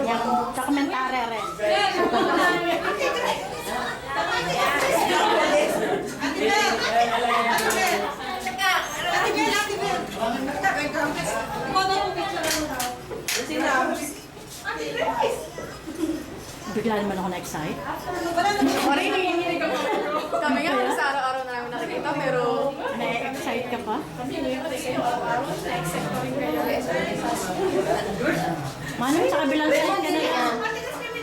Yung sa komentary rin. Bigla naman ako na-excite. Kami nga, sa araw-araw na namin nakikita, pero... Na-excite ka pa? Manong sa kabilang side ka na yan.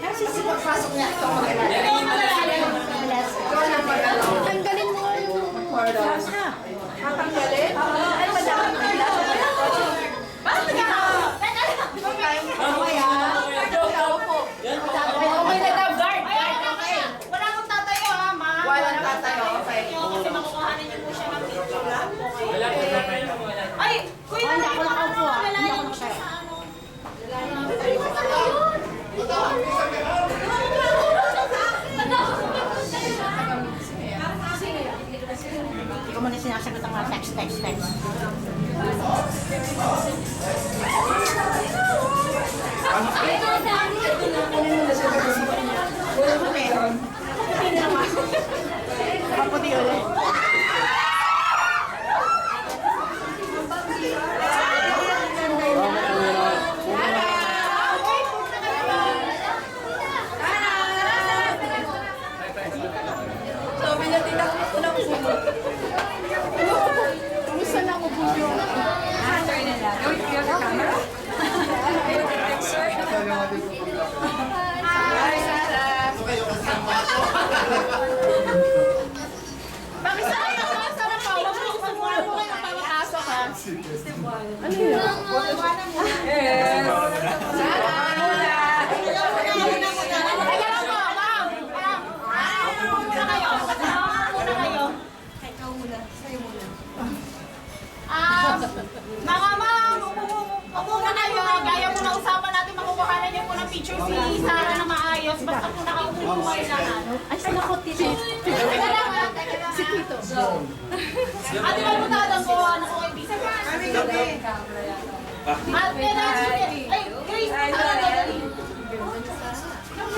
Kasi pagpasok niya ito. Tanggalin mo yung... Matanggalin? Ay, madami na lang. Bakit ka? Okay na daw, guard. Wala akong tatayo ha, ma. Wala na tatayo. Okay. Kasi makukuhanan niyo po siya ng picture lang. Ay, kuya, hindi ako nakaupo ah. Hindi ako nakasaya. Hindi ko muna sinasagot ang mga text. Kaputi ulit. So, pinatita ko ito lang po. Kamusta na ako po yung... Sorry na lang. You have the camera? Hi, Sarah! Bakit sa akin ako? Sarah pa, huwag mo kumuha mo kayo papapasok ha? Ano yun? Yes! Sarah! Mga ma'am, upo na kayo. Gaya po na usapan natin, makukuhanan niyo po ng picture si Sarah na maayos. Basta po nakaupo po kayo na ano. Ay, saan ako, Tito? Teka lang, teka lang. Si Tito. Ate, malutadang ko, ano ko kay Bisa. Ate, ay, Grace, talaga